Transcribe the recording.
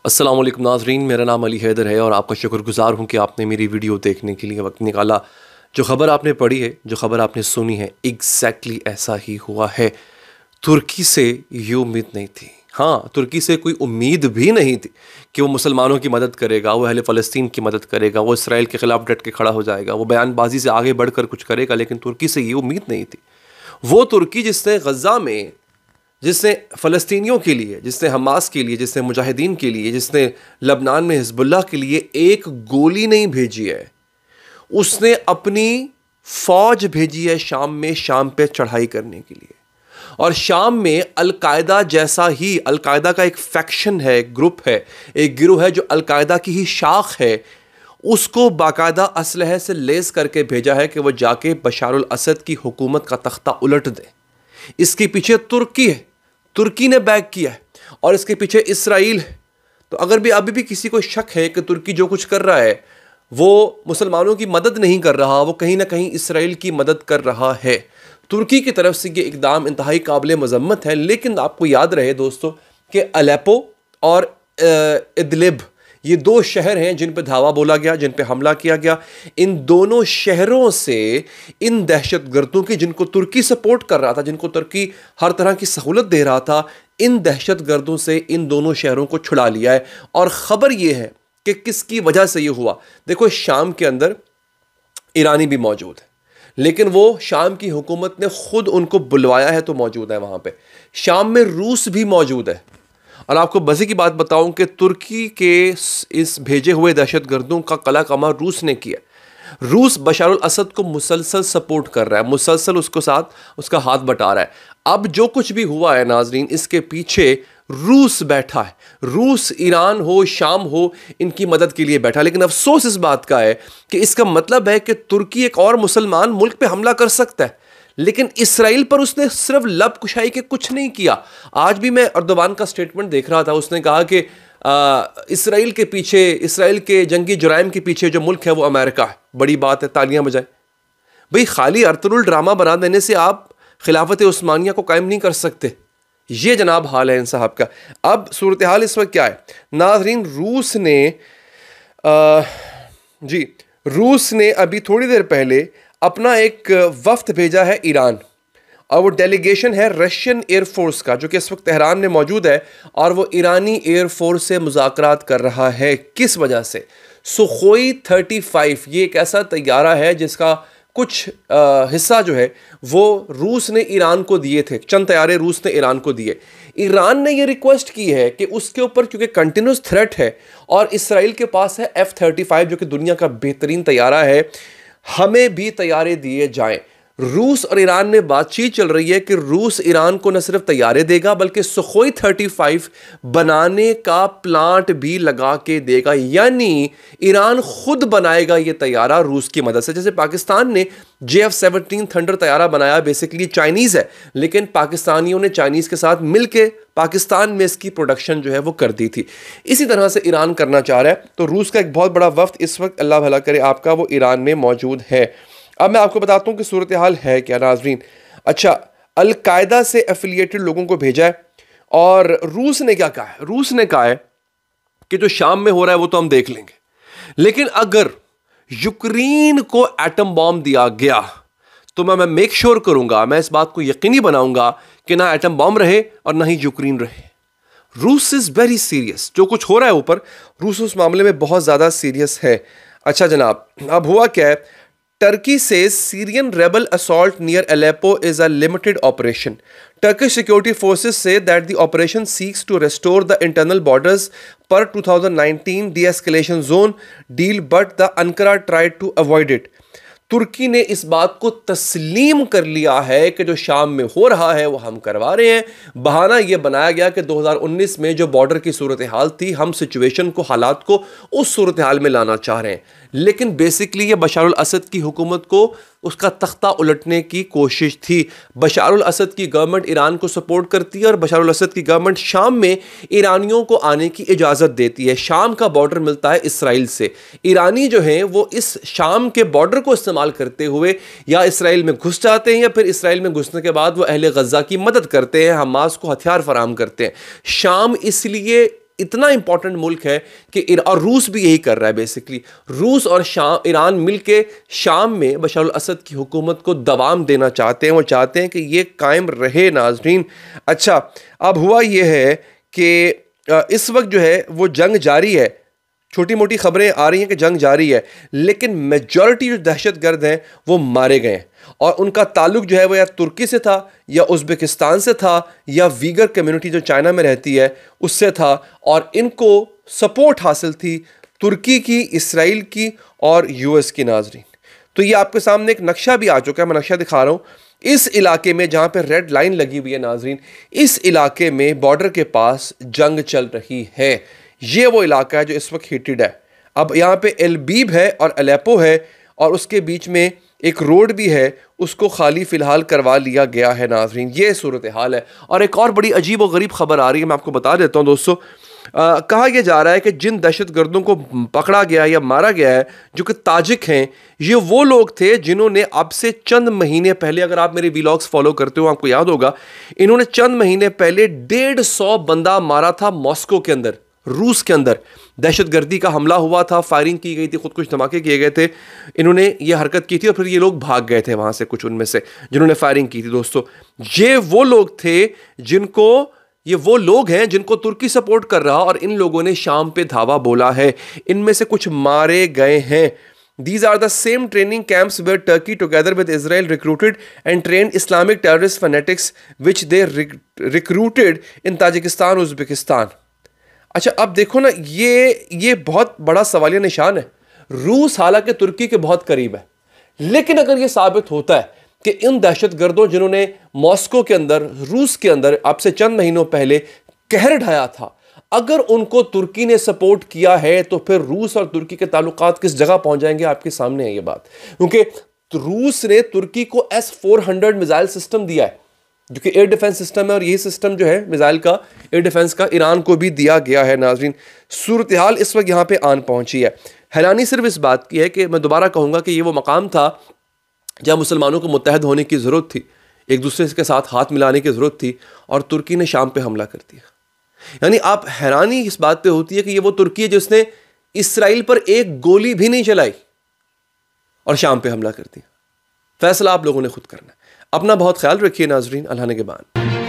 अस्सलाम वालेकुम नाज़रीन, मेरा नाम अली हैदर है और आपका शुक्रगुज़ार हूँ कि आपने मेरी वीडियो देखने के लिए वक्त निकाला। जो ख़बर आपने पढ़ी है, जो ख़बर आपने सुनी है, एग्जैक्टली ऐसा ही हुआ है। तुर्की से ये उम्मीद नहीं थी। हाँ, तुर्की से कोई उम्मीद भी नहीं थी कि वो मुसलमानों की मदद करेगा, वो अहले फ़लस्तीन की मदद करेगा, वो इसराइल के ख़िलाफ़ डट के खड़ा हो जाएगा, वो बयानबाजी से आगे बढ़कर कुछ करेगा। लेकिन तुर्की से ये उम्मीद नहीं थी। वो तुर्की जिसने गज़ा में, जिसने फ़लस्तीनियों के लिए, जिसने हमास के लिए, जिसने मुजाहिदीन के लिए, जिसने लबनान में हिज़्बुल्लाह के लिए एक गोली नहीं भेजी है, उसने अपनी फ़ौज भेजी है शाम में, शाम पे चढ़ाई करने के लिए। और शाम में अल-कायदा जैसा ही, अल-कायदा का एक फैक्शन है, एक ग्रुप है, एक गिरोह है जो अल-कायदा की ही शाख है, उसको बाकायदा असलहे से लेस करके भेजा है कि वह जाके बशार अल असद की हुकूमत का तख्ता उलट दे। इसके पीछे तुर्की है, तुर्की ने बैक किया है, और इसके पीछे इसराइल है। तो अगर भी अभी भी किसी को शक है कि तुर्की जो कुछ कर रहा है वो मुसलमानों की मदद नहीं कर रहा, वो कहीं ना कहीं इसराइल की मदद कर रहा है, तुर्की की तरफ से ये इकदाम इंतहाई काबिल मजम्मत है। लेकिन आपको याद रहे दोस्तों कि अलेप्पो और इदलिब, ये दो शहर हैं जिन पे धावा बोला गया, जिन पे हमला किया गया। इन दोनों शहरों से इन दहशतगर्दों की, जिनको तुर्की सपोर्ट कर रहा था, जिनको तुर्की हर तरह की सहूलत दे रहा था, इन दहशतगर्दों से इन दोनों शहरों को छुड़ा लिया है। और ख़बर यह है कि किसकी वजह से ये हुआ। देखो, शाम के अंदर ईरानी भी मौजूद है, लेकिन वो शाम की हुकूमत ने खुद उनको बुलवाया है तो मौजूद है वहाँ पे। शाम में रूस भी मौजूद है। और आपको मज़े की बात बताऊं कि तुर्की के इस भेजे हुए दहशतगर्दों का कला कमा रूस ने किया। रूस बशार अल असद को मुसलसल सपोर्ट कर रहा है, मुसलसल उसको साथ उसका हाथ बटा रहा है। अब जो कुछ भी हुआ है नाजरीन, इसके पीछे रूस बैठा है। रूस, ईरान हो, शाम हो, इनकी मदद के लिए बैठा। लेकिन अफसोस इस बात का है कि इसका मतलब है कि तुर्की एक और मुसलमान मुल्क पे हमला कर सकता है, लेकिन इसराइल पर उसने सिर्फ लब कुशाई के कुछ नहीं किया। आज भी मैं अर्दोगान का स्टेटमेंट देख रहा था, उसने कहा कि इसराइल के पीछे, इसराइल के जंगी जुराइम के पीछे जो मुल्क है वो अमेरिका है। बड़ी बात है, तालियां बजाएं भाई। खाली अर्तुगरुल ड्रामा बना देने से आप खिलाफत उस्मानिया को कायम नहीं कर सकते। ये जनाब हाल है इन साहब का। अब सूरत हाल इस वक्त क्या है नाजरीन, रूस ने अभी थोड़ी देर पहले अपना एक वफ्द भेजा है ईरान, और वो डेलीगेशन है रशियन एयरफोर्स का, जो कि इस वक्त तेहरान में मौजूद है। और वो ईरानी एयरफोर्स से मुज़ाकरात कर रहा है। किस वजह से? सुखोई 35, ये एक ऐसा तैयारा है जिसका कुछ हिस्सा जो है वो रूस ने ईरान को दिए थे। चंद तैयारे रूस ने ईरान को दिए। ईरान ने ये रिक्वेस्ट की है कि उसके ऊपर, क्योंकि कंटिन्यूस थ्रेट है और इसराइल के पास है F-35 जो कि दुनिया का बेहतरीन तैयारा है, हमें भी तैयारे दिए जाएं। रूस और ईरान में बातचीत चल रही है कि रूस ईरान को न सिर्फ तैयारे देगा बल्कि सुखोई 35 बनाने का प्लांट भी लगा के देगा। यानी ईरान खुद बनाएगा ये तैयारा रूस की मदद से। जैसे पाकिस्तान ने JF-17 थंडर तैयारा बनाया, बेसिकली चाइनीज़ है, लेकिन पाकिस्तानियों ने चाइनीज़ के साथ मिलकर पाकिस्तान में इसकी प्रोडक्शन जो है वो कर दी थी। इसी तरह से ईरान करना चाह रहा है। तो रूस का एक बहुत बड़ा वफ्द इस वक्त, अल्लाह भला करे आपका, वो ईरान में मौजूद है। अब मैं आपको बताता हूँ कि सूरत हाल है क्या नाजरीन। अच्छा, अल-कायदा से एफिलिएटेड लोगों को भेजा है, और रूस ने क्या कहा है? रूस ने कहा है कि जो शाम में हो रहा है वो तो हम देख लेंगे, लेकिन अगर यूक्रेन को एटम बॉम्ब दिया गया तो मैं मेक श्योर करूंगा, मैं इस बात को यकीनी बनाऊंगा कि ना एटम बॉम्ब रहे और ना ही यूक्रेन रहे। रूस इज वेरी सीरियस। जो कुछ हो रहा है ऊपर, रूस उस मामले में बहुत ज़्यादा सीरियस है। अच्छा जनाब, अब हुआ क्या है? Turkey says Syrian rebel assault near Aleppo is a limited operation. Turkish security forces say that the operation seeks to restore the internal borders per 2019 de-escalation zone deal, but the Ankara tried to avoid it. तुर्की ने इस बात को तस्लीम कर लिया है कि जो शाम में हो रहा है वो हम करवा रहे हैं। बहाना ये बनाया गया कि 2019 में जो बॉर्डर की सूरत हाल थी, हम सिचुएशन को, हालात को उस सूरत हाल में लाना चाह रहे हैं। लेकिन बेसिकली ये बशार अल असद की हुकूमत को, उसका तख्ता उलटने की कोशिश थी। बशार अल असद की गवर्नमेंट ईरान को सपोर्ट करती है और बशार अल असद की गवर्नमेंट शाम में ईरानियों को आने की इजाज़त देती है। शाम का बॉर्डर मिलता है इसराइल से। ईरानी जो हैं वो इस शाम के बॉर्डर को इस्तेमाल करते हुए या इसराइल में घुस जाते हैं, या फिर इसराइल में घुसने के बाद वो अहले गज़ा की मदद करते हैं, हमास को हथियार फराहम करते हैं। शाम इसलिए इतना इंपॉर्टेंट मुल्क है कि और रूस भी यही कर रहा है बेसिकली। रूस और ईरान मिलके शाम में बशर अल असद की हुकूमत को दबाम देना चाहते हैं। वो चाहते हैं कि ये कायम रहे नाजरीन। अच्छा, अब हुआ ये है कि इस वक्त जो है वो जंग जारी है। छोटी मोटी खबरें आ रही हैं कि जंग जारी है, लेकिन मेजॉरिटी जो दहशतगर्द हैं वो मारे गए हैं और उनका ताल्लुक जो है वो या तुर्की से था या उज़्बेकिस्तान से था या वीगर कम्युनिटी जो चाइना में रहती है उससे था, और इनको सपोर्ट हासिल थी तुर्की की, इसराइल की और यूएस की नाजरीन। तो ये आपके सामने एक नक्शा भी आ चुका है, मैं नक्शा दिखा रहा हूँ। इस इलाके में जहाँ पे रेड लाइन लगी हुई है नाजरीन, इस इलाके में बॉर्डर के पास जंग चल रही है। ये वो इलाका है जो इस वक्त हीटेड है। अब यहाँ पे एलबीब है और अलेप्पो है और उसके बीच में एक रोड भी है, उसको खाली फिलहाल करवा लिया गया है नाजरीन। ये सूरत हाल है। और एक और बड़ी अजीब और गरीब खबर आ रही है, मैं आपको बता देता हूँ दोस्तों। कहा यह जा रहा है कि जिन दहशतगर्दों को पकड़ा गया या मारा गया है जो कि ताजिक हैं, ये वो लोग थे जिन्होंने अब से चंद महीने पहले, अगर आप मेरे व्लॉग्स फॉलो करते हो आपको याद होगा, इन्होंने चंद महीने पहले 150 बंदा मारा था मॉस्को के अंदर, रूस के अंदर। दहशतगर्दी का हमला हुआ था, फायरिंग की गई थी, खुद कुछ धमाके किए गए थे। इन्होंने ये हरकत की थी और फिर ये लोग भाग गए थे वहाँ से, कुछ उनमें से जिन्होंने फायरिंग की थी। दोस्तों, ये वो लोग थे ये वो लोग हैं जिनको तुर्की सपोर्ट कर रहा और इन लोगों ने शाम पे धावा बोला है। इनमें से कुछ मारे गए हैं। These are the same training camps where Turkey together with Israel recruited and trained Islamic terrorist fanatics which they recruited in Tajikistan, Uzbekistan। अच्छा, अब देखो ना, ये बहुत बड़ा सवालिया निशान है। रूस हालांकि तुर्की के बहुत करीब है, लेकिन अगर ये साबित होता है कि इन दहशतगर्दों जिन्होंने मॉस्को के अंदर, रूस के अंदर अब से चंद महीनों पहले कहर ढाया था, अगर उनको तुर्की ने सपोर्ट किया है तो फिर रूस और तुर्की के ताल्लुकात किस जगह पहुंच जाएंगे, आपके सामने है ये बात। क्योंकि रूस ने तुर्की को S-400 मिसाइल सिस्टम दिया है जो कि एयर डिफेंस सिस्टम है, और यही सिस्टम जो है मिसाइल का, एयर डिफेंस का, ईरान को भी दिया गया है नाजरीन। सूरत हाल इस वक्त यहाँ पे आन पहुंची है। हैरानी सिर्फ इस बात की है कि मैं दोबारा कहूँगा कि ये वो मकाम था जहाँ मुसलमानों को मुत्तहद होने की ज़रूरत थी, एक दूसरे के साथ हाथ मिलाने की ज़रूरत थी, और तुर्की ने शाम पे हमला कर दिया। यानी आप हैरानी इस बात पे होती है कि ये वो तुर्की है जिसने इसराइल पर एक गोली भी नहीं चलाई और शाम पे हमला कर दिया। फैसला आप लोगों ने खुद करना है। अपना बहुत ख्याल रखिए नाजरीन। अल्लाह ने के बाद।